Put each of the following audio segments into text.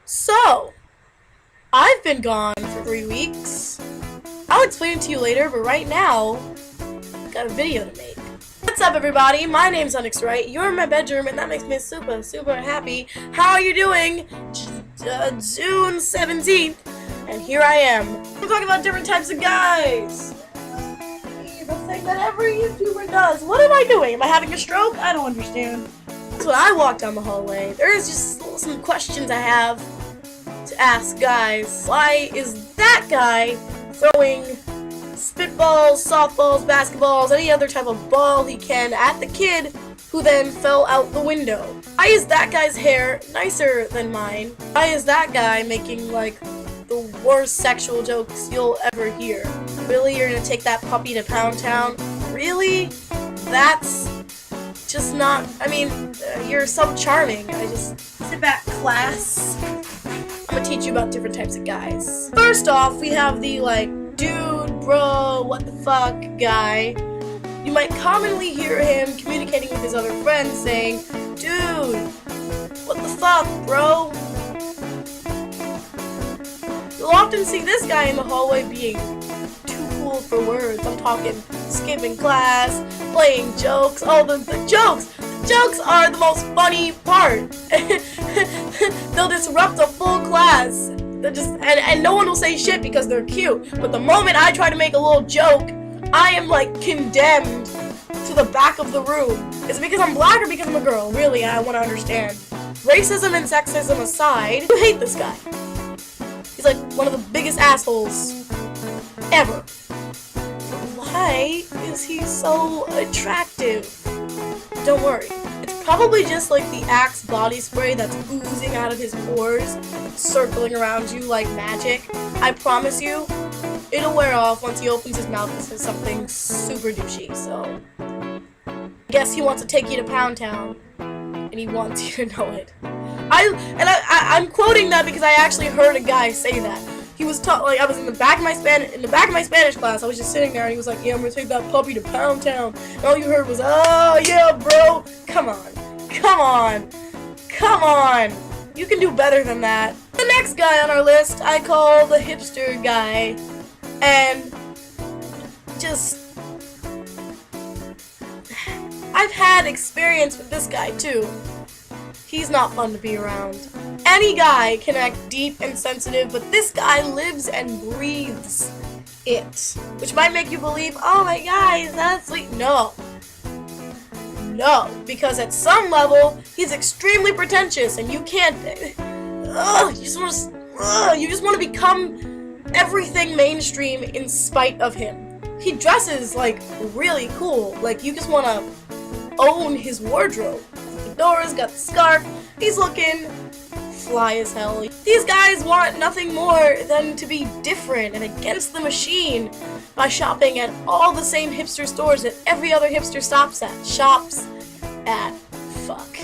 So, I've been gone for 3 weeks. I'll explain it to you later, but right now, I've got a video to make. What's up, everybody? My name's Onyx, Wright. You're in my bedroom, and that makes me super happy. How are you doing? June 17th, and here I am. I'm talking about different types of guys. The thing that every YouTuber does. What am I doing? Am I having a stroke? I don't understand. So when I walk down the hallway, there's just some questions I have to ask guys. Why is that guy throwing spitballs, softballs, basketballs, any other type of ball he can at the kid who then fell out the window? Why is that guy's hair nicer than mine? Why is that guy making like the worst sexual jokes you'll ever hear? Really? You're gonna take that puppy to Pound Town? Really? That's just not, I mean, you're so charming. I just sit back, class. I'm gonna teach you about different types of guys. First off, we have the like, dude, bro, what the fuck guy. You might commonly hear him communicating with his other friends saying, dude, what the fuck, bro? You'll often see this guy in the hallway being too cool for words. I'm talking skipping class, playing jokes, all the jokes. Jokes are the most funny part. They'll disrupt a full class. And no one will say shit because they're cute. But the moment I try to make a little joke, I am like condemned to the back of the room. Is it because I'm black or because I'm a girl? Really, I want to understand. Racism and sexism aside, you hate this guy. He's like one of the biggest assholes ever. Why is he so attractive? Don't worry. It's probably just like the Axe body spray that's oozing out of his pores, circling around you like magic. I promise you, it'll wear off once he opens his mouth and says something super douchey. So, I guess he wants to take you to Pound Town, and he wants you to know it. I'm quoting that because I actually heard a guy say that. He was like, I was in the back of my Spanish class. I was just sitting there, and he was like, "Yeah, I'm gonna take that puppy to Pound Town." And all you heard was, "Oh yeah, bro, come on. You can do better than that." The next guy on our list, I call the hipster guy, and just I've had experience with this guy too. He's not fun to be around. Any guy can act deep and sensitive, but this guy lives and breathes it. Which might make you believe, oh my god, he's that sweet. No, because at some level, he's extremely pretentious, and you can't, you just want to become everything mainstream in spite of him. He dresses, like, really cool. Like, you just want to own his wardrobe. Fedora's got the scarf. He's looking fly as hell. These guys want nothing more than to be different and against the machine by shopping at all the same hipster stores that every other hipster shops at. Fuck.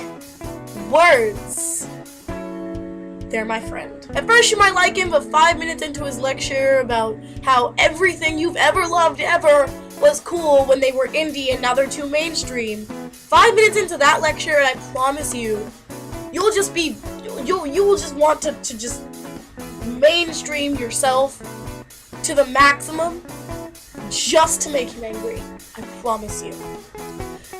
Words. They're my friend. At first you might like him, but 5 minutes into his lecture about how everything you've ever loved ever was cool when they were indie and now they're too mainstream. 5 minutes into that lecture, and I promise you, you will just want to just mainstream yourself to the maximum just to make him angry. I promise you.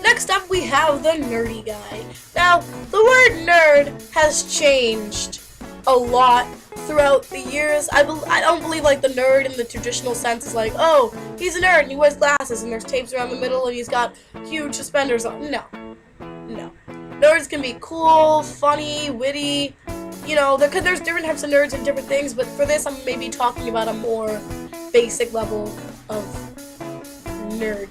Next up, we have the nerdy guy. Now, the word nerd has changed a lot throughout the years. I don't believe like the nerd in the traditional sense is like, oh, he's a nerd and he wears glasses and there's tapes around the middle and he's got huge suspenders on. No. Nerds can be cool, funny, witty, you know, there's different types of nerds and different things, but for this I'm maybe talking about a more basic level of nerd.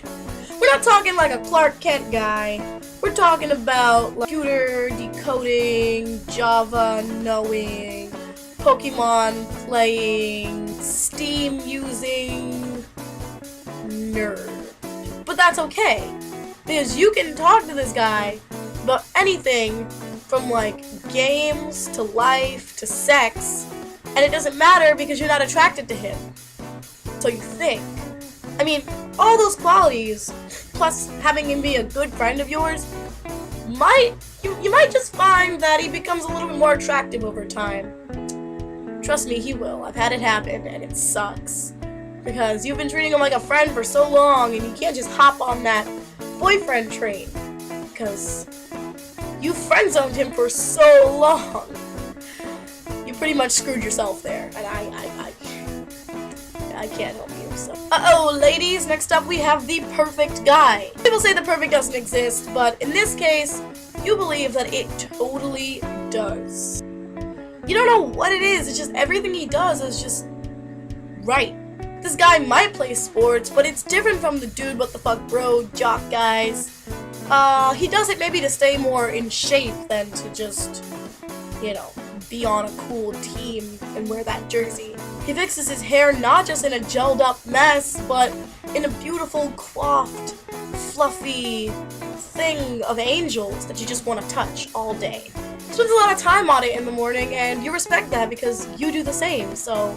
We're not talking like a Clark Kent guy. We're talking about like computer decoding, Java knowing, Pokemon playing, Steam using nerd. But that's okay, because you can talk to this guy about anything from like games to life to sex, and it doesn't matter because you're not attracted to him. So you think. I mean, all those qualities, plus having him be a good friend of yours, might you might just find that he becomes a little bit more attractive over time. Trust me, he will. I've had it happen, and it sucks. Because you've been treating him like a friend for so long, and you can't just hop on that boyfriend train. Because you friend-zoned him for so long. You pretty much screwed yourself there, and I can't help you, so. Uh-oh, ladies, next up we have the perfect guy. People say the perfect doesn't exist, but in this case, you believe that it totally does. You don't know what it is, it's just everything he does is just right. This guy might play sports, but it's different from the dude what the fuck bro jock guys. He does it maybe to stay more in shape than to just, you know, be on a cool team and wear that jersey. He fixes his hair not just in a gelled up mess, but in a beautiful, coiffed, fluffy thing of angels that you just want to touch all day. He spends a lot of time on it in the morning, and you respect that because you do the same, so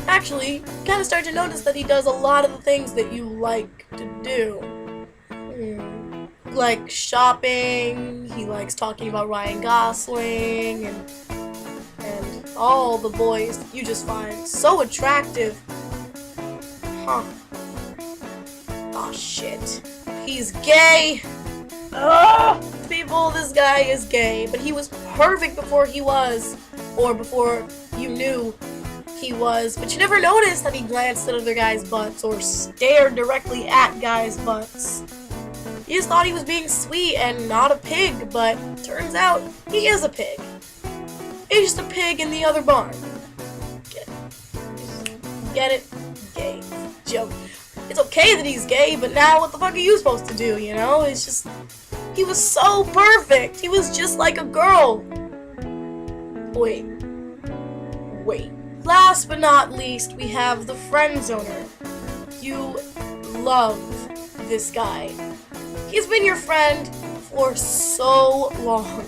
actually, you kind of start to notice that he does a lot of the things that you like to do. Like shopping, he likes talking about Ryan Gosling, and all the boys that you just find so attractive. Huh. Aw, shit. He's gay! Ugh! People, this guy is gay, but he was perfect before he was, or before you knew he was, but you never noticed that he glanced at other guys' butts or stared directly at guys' butts. You just thought he was being sweet and not a pig, but turns out he is a pig. He's just a pig in the other barn. Get it? Gay. Joke. It's okay that he's gay, but now what the fuck are you supposed to do, you know? It's just, he was so perfect. He was just like a girl. Wait. Last but not least, we have the friend zoner. You love this guy. He's been your friend for so long.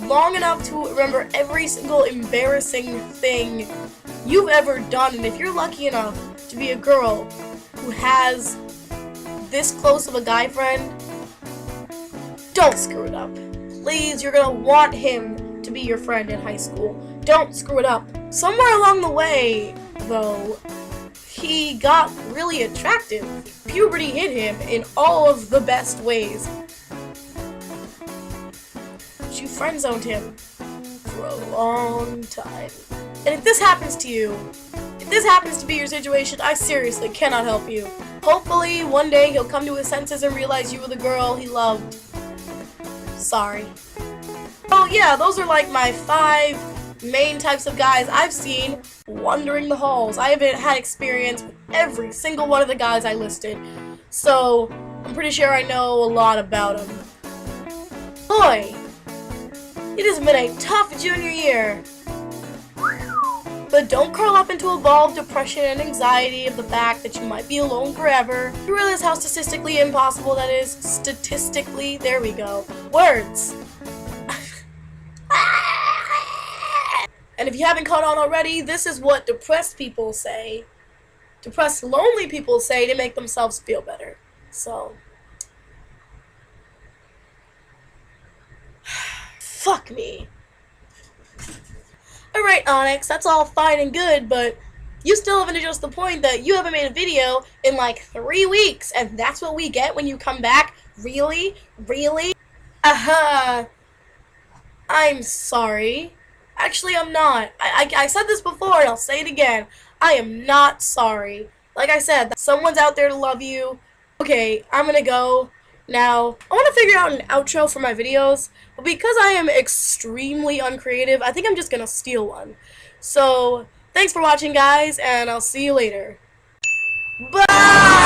Long enough to remember every single embarrassing thing you've ever done. And if you're lucky enough to be a girl who has this close of a guy friend, don't screw it up. Please, you're gonna want him to be your friend in high school. Don't screw it up. Somewhere along the way, though, he got really attractive. Puberty hit him in all of the best ways. But you friend-zoned him for a long time. And if this happens to you, if this happens to be your situation, I seriously cannot help you. Hopefully, one day he'll come to his senses and realize you were the girl he loved. Sorry. Oh yeah, those are like my 5 main types of guys I've seen wandering the halls. I haven't had experience with every single one of the guys I listed, so I'm pretty sure I know a lot about them. Boy, it has been a tough junior year. But don't curl up into a ball of depression and anxiety of the fact that you might be alone forever. You realize how statistically impossible that is? Statistically, there we go. Words. And if you haven't caught on already, this is what depressed people say. Depressed, lonely people say to make themselves feel better. So. Fuck me. Alright, Onyx, that's all fine and good, but you still haven't addressed the point that you haven't made a video in like 3 weeks, and that's what we get when you come back? Really? Really? I'm sorry. Actually, I'm not. I said this before, and I'll say it again. I am not sorry. Like I said, someone's out there to love you. Okay, I'm gonna go. Now, I want to figure out an outro for my videos, but because I am extremely uncreative, I think I'm just gonna steal one. So, thanks for watching, guys, and I'll see you later. Bye!